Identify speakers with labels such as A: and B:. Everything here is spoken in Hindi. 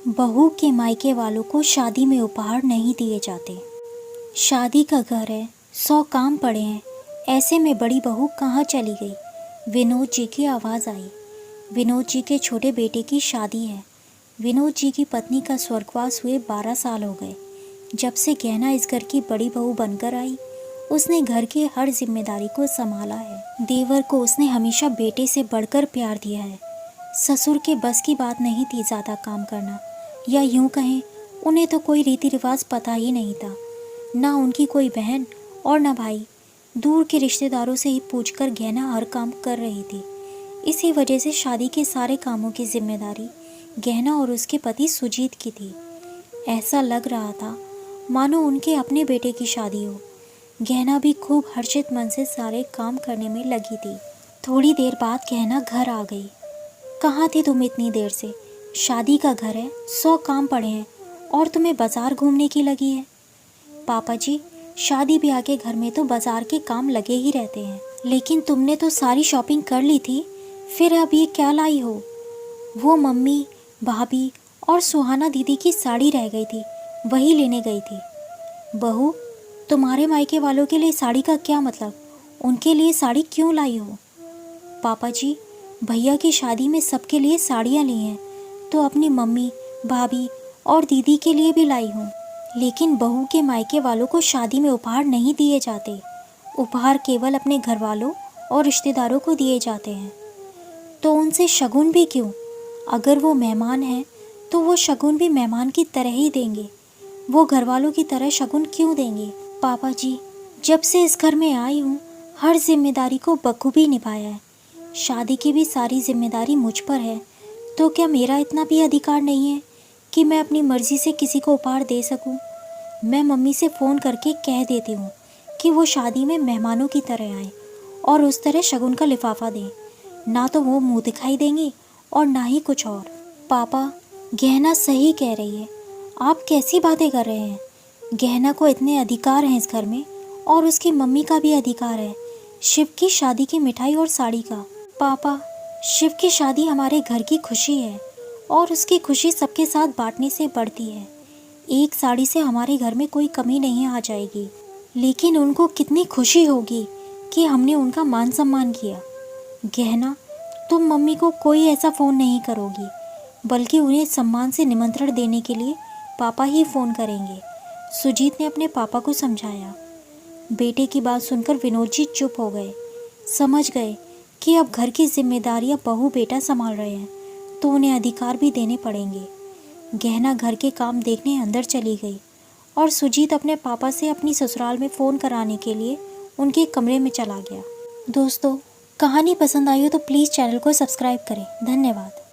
A: बहू के मायके वालों को शादी में उपहार नहीं दिए जाते। शादी का घर है, 100 काम पड़े हैं, ऐसे में बड़ी बहू कहाँ चली गई? विनोद जी की आवाज़ आई। विनोद जी के छोटे बेटे की शादी है। विनोद जी की पत्नी का स्वर्गवास हुए 12 साल हो गए। जब से गहना इस घर की बड़ी बहू बनकर आई, उसने घर की हर जिम्मेदारी को संभाला है। देवर को उसने हमेशा बेटे से बढ़कर प्यार दिया है। ससुर के बस की बात नहीं थी ज़्यादा काम करना, या यूं कहें उन्हें तो कोई रीति रिवाज पता ही नहीं था। ना उनकी कोई बहन और ना भाई, दूर के रिश्तेदारों से ही पूछकर गहना हर काम कर रही थी। इसी वजह से शादी के सारे कामों की जिम्मेदारी गहना और उसके पति सुजीत की थी। ऐसा लग रहा था मानो उनके अपने बेटे की शादी हो। गहना भी खूब हर्षित मन से सारे काम करने में लगी थी। थोड़ी देर बाद गहना घर आ गई। कहाँ थी तुम इतनी देर से? शादी का घर है, 100 काम पड़े हैं और तुम्हें बाजार घूमने की लगी है। पापा जी, शादी ब्याह के घर में तो बाजार के काम लगे ही रहते हैं, लेकिन तुमने तो सारी शॉपिंग कर ली थी, फिर अब ये क्या लाई हो? वो मम्मी, भाभी और सुहाना दीदी की साड़ी रह गई थी, वही लेने गई थी। बहू, तुम्हारे मायके वालों के लिए साड़ी का क्या मतलब? उनके लिए साड़ी क्यों लाई हो? पापा जी, भैया की शादी में सबके लिए साड़ियाँ ली हैं, तो अपनी मम्मी, भाभी और दीदी के लिए भी लाई हूँ। लेकिन बहू के मायके वालों को शादी में उपहार नहीं दिए जाते। उपहार केवल अपने घर वालों और रिश्तेदारों को दिए जाते हैं। तो उनसे शगुन भी क्यों? अगर वो मेहमान हैं तो वो शगुन भी मेहमान की तरह ही देंगे। वो घर वालों की तरह शगुन क्यों देंगे? पापा जी, जब से इस घर में आई हूँ, हर जिम्मेदारी को बखूबी निभाया है। शादी की भी सारी जिम्मेदारी मुझ पर है, तो क्या मेरा इतना भी अधिकार नहीं है कि मैं अपनी मर्ज़ी से किसी को उपहार दे सकूं? मैं मम्मी से फ़ोन करके कह देती हूँ कि वो शादी में मेहमानों की तरह आए और उस तरह शगुन का लिफाफा दें। ना तो वो मुंह दिखाई देंगे और ना ही कुछ और। पापा, गहना सही कह रही है। आप कैसी बातें कर रहे हैं? गहना को इतने अधिकार हैं इस घर में, और उसकी मम्मी का भी अधिकार है शिव की शादी की मिठाई और साड़ी का। पापा, शिव की शादी हमारे घर की खुशी है, और उसकी खुशी सबके साथ बांटने से बढ़ती है। एक साड़ी से हमारे घर में कोई कमी नहीं आ जाएगी, लेकिन उनको कितनी खुशी होगी कि हमने उनका मान सम्मान किया। गहना, तुम मम्मी को कोई ऐसा फ़ोन नहीं करोगी, बल्कि उन्हें सम्मान से निमंत्रण देने के लिए पापा ही फ़ोन करेंगे। सुजीत ने अपने पापा को समझाया। बेटे की बात सुनकर विनोद जी चुप हो गए। समझ गए कि अब घर की जिम्मेदारियां बहू बेटा संभाल रहे हैं, तो उन्हें अधिकार भी देने पड़ेंगे। गहना घर के काम देखने अंदर चली गई, और सुजीत अपने पापा से अपनी ससुराल में फ़ोन कराने के लिए उनके कमरे में चला गया। दोस्तों, कहानी पसंद आई हो तो प्लीज़ चैनल को सब्सक्राइब करें। धन्यवाद।